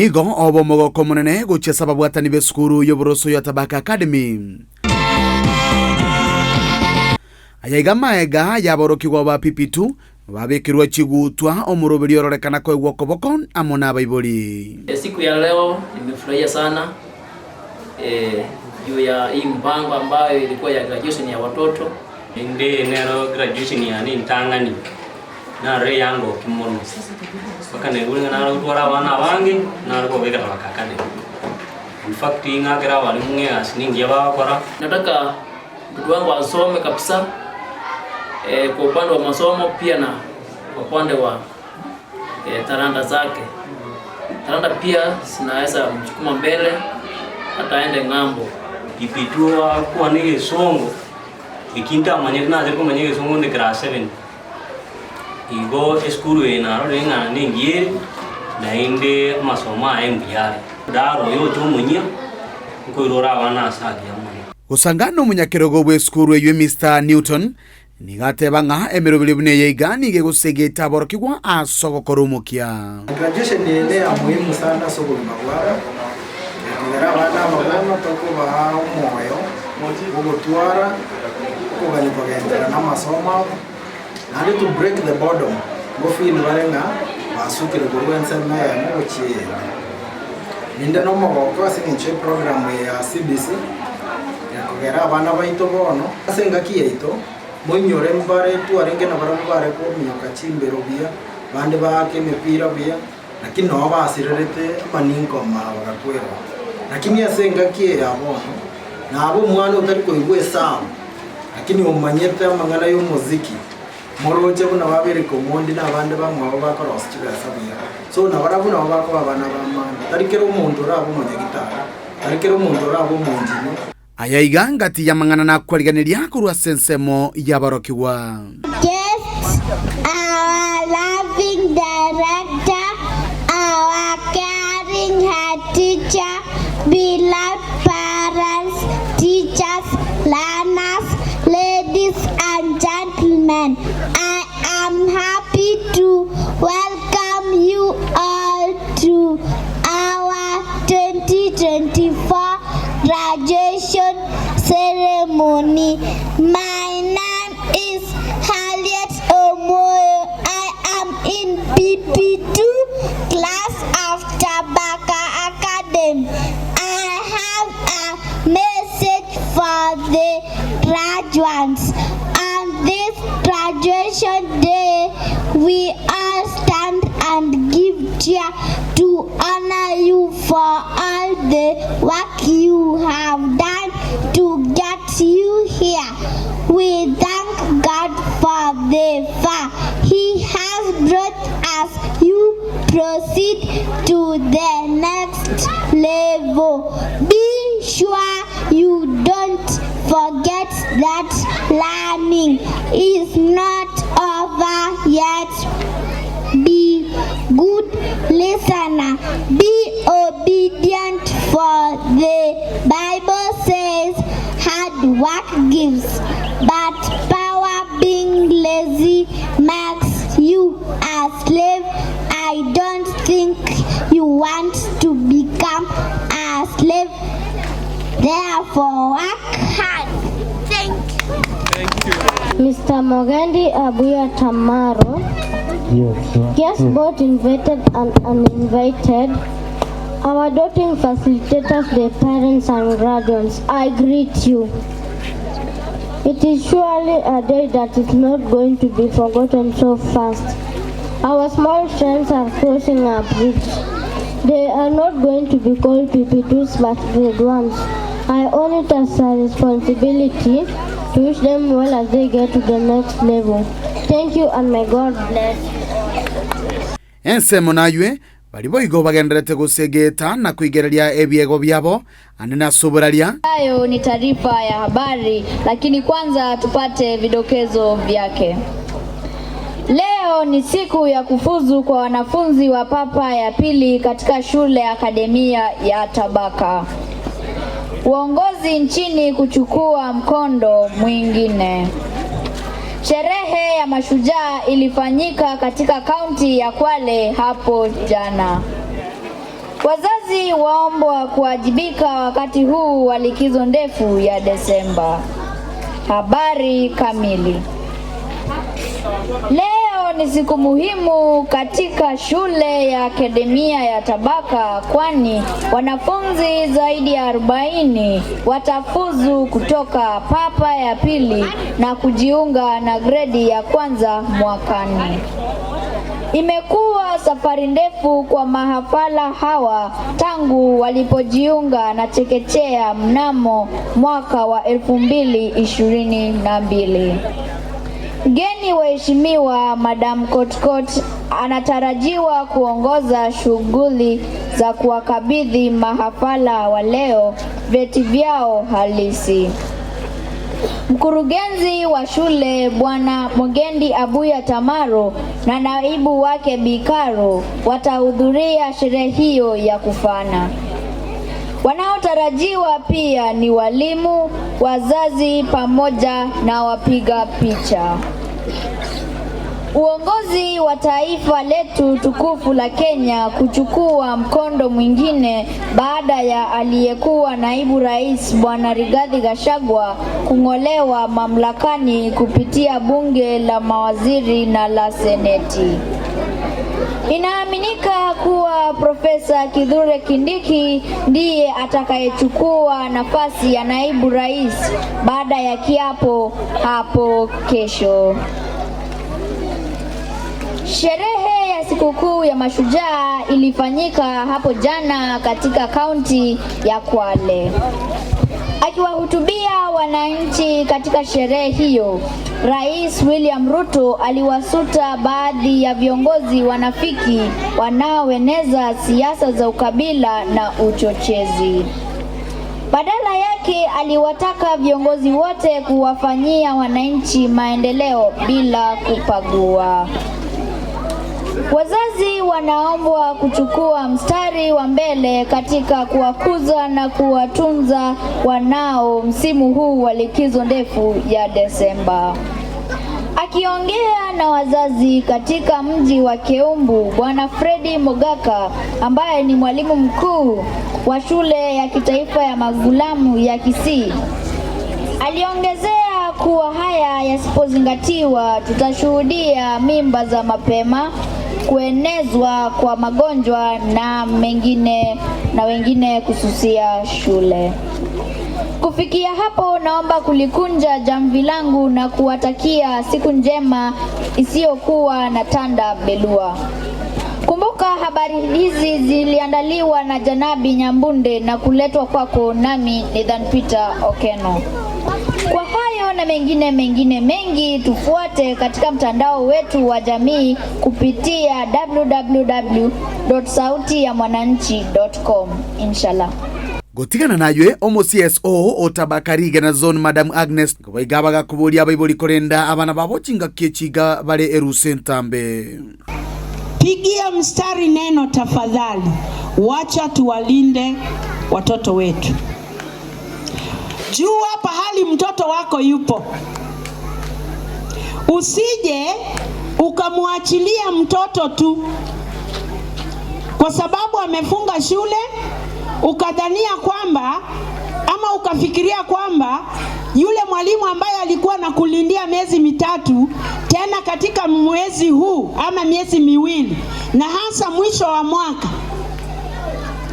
nigo obo mogoko munene guche sababu atani beskuru yoboroso ya Tabaka Academy ayaiga maega yaborokigwa ba pipitu babekirwa chigutwa omuroberi ororekana kwa gwokoboko amona abaibori. Siku ya leo nimefurahia sana juu ya hii mpango ambayo ilikuwa ya graduation ya watoto. Inde nero graduation ya ni ntangani na re yango kimono bakane gulinga na rutwara wana wangi na ruko bega bakakane. In fact ingakira wali munge asiningi abakora. Nataka mtoto wangu asome kabisa kwa upande wa masomo pia na kwa upande wa talanta zake. Talanta pia zinaweza mchukuma mbele hata aende ngambo. Ipitua kwa nige songo ikinta manyekna zeko manyeke songo ne class 7 igo eskuru ena ro ngana ningi na inde masoma embiyare daro yo chomunya ko irora wana asagi amwe usangano munyakirogo bwe skuru eyo Mr Newton nigatebanga emerobile bune yeigani gegusegeta borokigwa asogokoromukia. Graduation ni ya muhimu sana soko mabwara ngera bana mabana toko ba moyo ubutwara ko bali bagenda na masomo and to break the boredom go feel barenga basukire kurwense naye muchi ninda no maboko asinche program ya CBC ya kugera bana baito bono asenga kiyeito monyore mbare tu arenge na barabara ko myoka chimbero bia bande bake mepira bia lakini no basirerete maninko mabara kwero lakini asenga kie abo na abo mwana utari ko igwe sam lakini umanyete amangala yo muziki moroje buna babere ko mondi na bande bamwe abo bakora ositira sabia so na barabuna abo bakora abana bamana tarikero umuntu rabo mu gitara tarikero umuntu rabo mu njini ayaiga ngati yamangana na kwariganiria kurwa sensemo yabarokiwa. Yes, our loving director, our caring head teacher, beloved parents, teachers, learners, ladies and gentlemen, I am happy to welcome you all to our 2024 graduation ceremony. My name is Harriet Omoyo. I am in PP2 class of Tabaka Academy. I have a message for the graduates. On this graduation day, we all stand and give cheer to honor you for all the work you have done to get you here. We thank God for the far He has brought us. You proceed to the next level. Be sure you don't forget that learning is not over yet. Be good listener. Be obedient, for the Bible says hard work gives, but power being lazy makes you a slave. I don't think you want to become a slave. Therefore, work hard. Thank you. Mr. Mogandi Abuya Tamaro. Yes, guests both invited and uninvited. Our doting facilitators, the parents and guardians, I greet you. It is surely a day that is not going to be forgotten so fast. Our small friends are crossing our bridge. They are not going to be called PP2s but grade 1s. I own it as a responsibility to wish them well as they get to the next level. Thank you and may God bless. Ensemo naywe balibo igo bagenderete gusegeta na kuigereria ebiego byabo anena soburalia. Hayo ni taarifa ya habari, lakini kwanza tupate vidokezo vyake. Leo ni siku ya kufuzu kwa wanafunzi wa papa ya pili katika shule ya akademia ya Tabaka. Uongozi nchini kuchukua mkondo mwingine. Sherehe ya mashujaa ilifanyika katika kaunti ya Kwale hapo jana. Wazazi waombwa kuwajibika wakati huu wa likizo ndefu ya Desemba. Habari kamili. Leo ni siku muhimu katika shule ya akademia ya Tabaka, kwani wanafunzi zaidi ya 40 watafuzu kutoka papa ya pili na kujiunga na gredi ya kwanza mwakani. Imekuwa safari ndefu kwa mahafala hawa tangu walipojiunga na chekechea mnamo mwaka wa 2022. Mgeni waheshimiwa Madam Kotkot anatarajiwa kuongoza shughuli za kuwakabidhi mahafala wa leo vyeti vyao halisi. Mkurugenzi wa shule Bwana Mogendi Abuya Tamaro na naibu wake Bikaro watahudhuria sherehe hiyo ya kufana. Wanaotarajiwa pia ni walimu, wazazi pamoja na wapiga picha. Uongozi wa taifa letu tukufu la Kenya kuchukua mkondo mwingine baada ya aliyekuwa naibu rais Bwana Rigathi Gachagua kung'olewa mamlakani kupitia bunge la mawaziri na la seneti. Inaaminika kuwa Profesa Kithure Kindiki ndiye atakayechukua nafasi ya naibu rais baada ya kiapo hapo kesho. Sherehe ya sikukuu ya mashujaa ilifanyika hapo jana katika kaunti ya Kwale. Akiwahutubia wananchi katika sherehe hiyo, Rais William Ruto aliwasuta baadhi ya viongozi wanafiki wanaoeneza siasa za ukabila na uchochezi. Badala yake aliwataka viongozi wote kuwafanyia wananchi maendeleo bila kupagua. Wazazi wanaombwa kuchukua mstari wa mbele katika kuwakuza na kuwatunza wanao msimu huu wa likizo ndefu ya Desemba. Akiongea na wazazi katika mji wa Keumbu, Bwana Fredi Mogaka ambaye ni mwalimu mkuu wa shule ya kitaifa ya magulamu ya Kisii aliongezea kuwa haya yasipozingatiwa tutashuhudia mimba za mapema, kuenezwa kwa magonjwa na wengine kususia shule. Kufikia hapo, naomba kulikunja jamvi langu na kuwatakia siku njema isiyokuwa na tanda belua. Kumbuka habari hizi ziliandaliwa na Janabi Nyambunde na kuletwa kwako nami Nathan Peter Okeno. Kwa hayo na mengine mengi tufuate katika mtandao wetu wa jamii kupitia www.sautiyamwananchi.com. Inshallah. Gutigana najwe omo CSO o Tabaka na zone Madam Agnes kubaigabaga kuburi abayibori korenda abana babo chinga kechiga bare erusentambe. Pigia mstari neno tafadhali. Wacha tuwalinde watoto wetu. Jua pahali mtoto wako yupo. Usije ukamwachilia mtoto tu kwa sababu amefunga shule, ukadhania kwamba ama ukafikiria kwamba yule mwalimu ambaye alikuwa na kulindia miezi mitatu tena katika mwezi huu ama miezi miwili na hasa mwisho wa mwaka.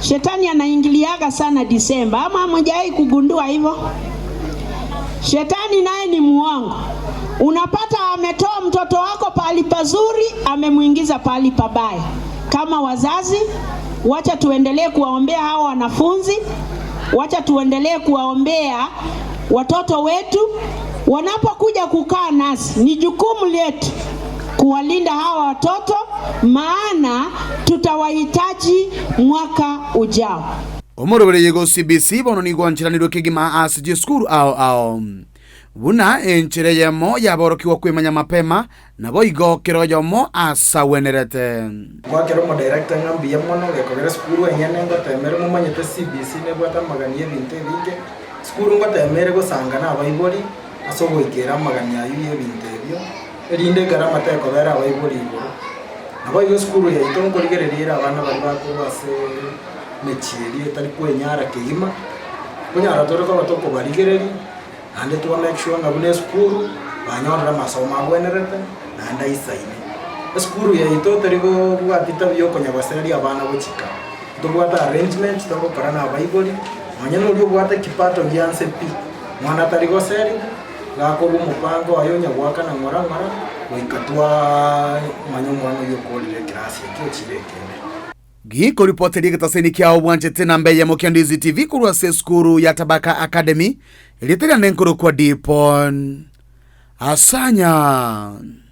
Shetani anaingiliaga sana Disemba, ama hamjai kugundua hivyo? Shetani naye ni muongo. Unapata ametoa mtoto wako pahali pazuri, amemuingiza pahali pabaya. Kama wazazi, wacha tuendelee kuwaombea hao wanafunzi, wacha tuendelee kuwaombea watoto wetu wanapokuja kukaa nasi. Ni jukumu letu kuwalinda hawa watoto, maana tutawahitaji mwaka ujao. Omorobere yego CBC bono ni gwanchiraniro kigima asije skuru ao buna enchere yamo yaborokiwa kwemanya mapema nabo igokero yomo asawenerete gwakero mo director ngambi yamono gekogera skuru enyene ngotemere mu manyete CBC ne bwata magani ebinte binge skuru ngotemere gusangana abayibori asobo ikera magani ayu ebinte ebyo erinde garama teko bera abayibori igoro abo iyo skuru ya itongo rigererera abana bari bakubase mechiri etari kwenyara kigima kunyara toreka batoko barigereri ande to make sure nga bune skuru banyorera masomo agwenerete na ndaisaine skuru ya ito terigo bwatita byo konyabaseri abana bochika tubwata arrangement toko karana bible manyano lyo bwata kipato gyanse pi mwana tarigo seri gako bumupango ayonya gwaka na ngora wikatwa manyomwano yokolire kirasi kyo chirekene giko ripoteri gitaseni kiao bwanje tena mbeye mokya Ndizi TV kurwa se skuru ya Tabaka Academy ilitera nenkuru kwa dipon asanya.